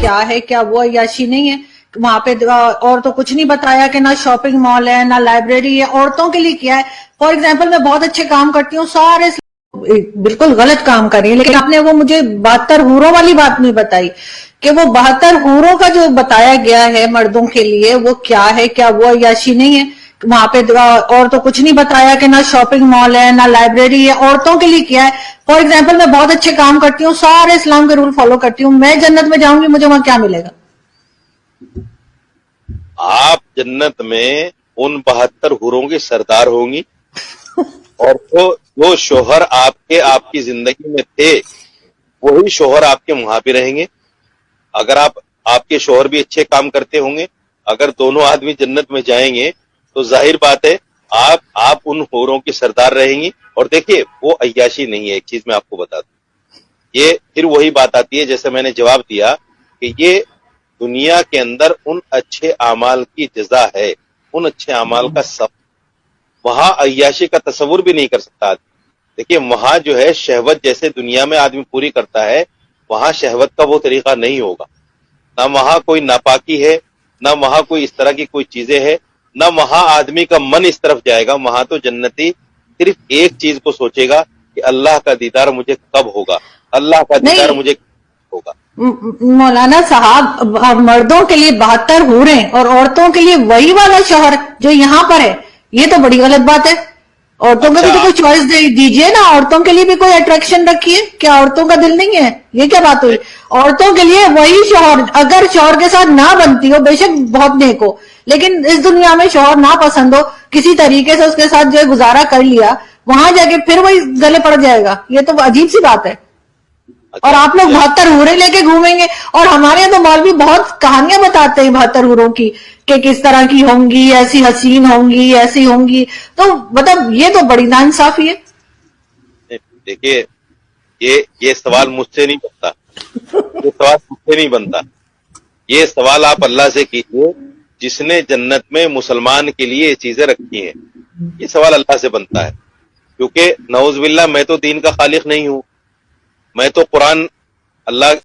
کیا ہے، کیا وہ عیاشی نہیں ہے؟ وہاں پہ اور تو کچھ نہیں بتایا کہ نہ شاپنگ مال ہے، نہ لائبریری ہے، عورتوں کے لیے کیا ہے؟ فار ایگزامپل میں بہت اچھے کام کرتی ہوں، سارے بالکل غلط کام کر رہی ہیں، لیکن آپ نے وہ مجھے 72 حوروں والی بات نہیں بتائی کہ وہ 72 حوروں کا جو بتایا گیا ہے مردوں کے لیے وہ کیا ہے، کیا وہ عیاشی نہیں ہے؟ وہاں پہ اور تو کچھ نہیں بتایا کہ نہ شاپنگ مال ہے، نہ لائبریری ہے، عورتوں کے لیے کیا ہے؟ فار ایگزامپل میں بہت اچھے کام کرتی ہوں، سارے اسلام کے رول فالو کرتی ہوں، میں جنت میں جاؤں گی، مجھے وہاں کیا ملے گا؟ آپ جنت میں ان 72 حوروں کے سردار ہوں گی، اور جو شوہر آپ کی زندگی میں تھے وہی شوہر آپ کے وہاں بھی رہیں گے۔ اگر آپ کے شوہر بھی اچھے کام کرتے ہوں گے، اگر دونوں آدمی جنت میں جائیں گے تو ظاہر بات ہے آپ ان حوروں کی سردار رہیں گی۔ اور دیکھیے وہ عیاشی نہیں ہے، ایک چیز میں آپ کو بتا دوں، یہ پھر وہی بات آتی ہے جیسے میں نے جواب دیا کہ یہ دنیا کے اندر ان اچھے اعمال کی جزا ہے، ان اچھے اعمال کا سب، وہاں عیاشی کا تصور بھی نہیں کر سکتا آدمی۔ دیکھیے وہاں جو ہے شہوت جیسے دنیا میں آدمی پوری کرتا ہے، وہاں شہوت کا وہ طریقہ نہیں ہوگا، نہ وہاں کوئی ناپاکی ہے، نہ وہاں کوئی اس طرح کی کوئی چیزیں ہے، نہ وہاں آدمی کا من اس طرف جائے گا۔ وہاں تو جنتی صرف ایک چیز کو سوچے گا کہ اللہ کا دیدار مجھے کب ہوگا، اللہ کا دیدار نہیں مجھے کب ہوگا۔ مولانا صاحب، مردوں کے لیے 72 حوریں اور عورتوں کے لیے وہی والا شوہر جو یہاں پر ہے، یہ تو بڑی غلط بات ہے۔ عورتوں کو بھی تو اچھا کوئی چوائس دیجئے نا، عورتوں کے لیے بھی کوئی اٹریکشن رکھیے، کیا عورتوں کا دل نہیں ہے؟ یہ کیا بات ہوئی؟ عورتوں کے لیے وہی شوہر، اگر شوہر کے ساتھ نہ بنتی ہو، بے شک بہت نیک ہو، لیکن اس دنیا میں شوہر نہ پسند ہو، کسی طریقے سے اس کے ساتھ جو ہے گزارا کر لیا، وہاں جا کے پھر وہی گلے پڑ جائے گا، یہ تو عجیب سی بات ہے۔ اور اچھا آپ لوگ اچھا 72 حوریں لے کے گھومیں گے، اور ہمارے یہاں تو مولوی بہت کہانیاں بتاتے ہیں 72 حوروں کی کہ کس طرح کی ہوں گی، ایسی حسین ہوں گی، ایسی ہوں گی، تو مطلب یہ تو بڑی ناانصافی ہے۔ دیکھیے یہ سوال مجھ سے نہیں بنتا، یہ سوال مجھ سے نہیں بنتا، یہ سوال آپ اللہ سے کیجیے جس نے جنت میں مسلمان کے لیے یہ چیزیں رکھی ہیں، یہ سوال اللہ سے بنتا ہے۔ کیونکہ نعوذ باللہ میں تو دین کا خالق نہیں ہوں، میں تو قرآن اللہ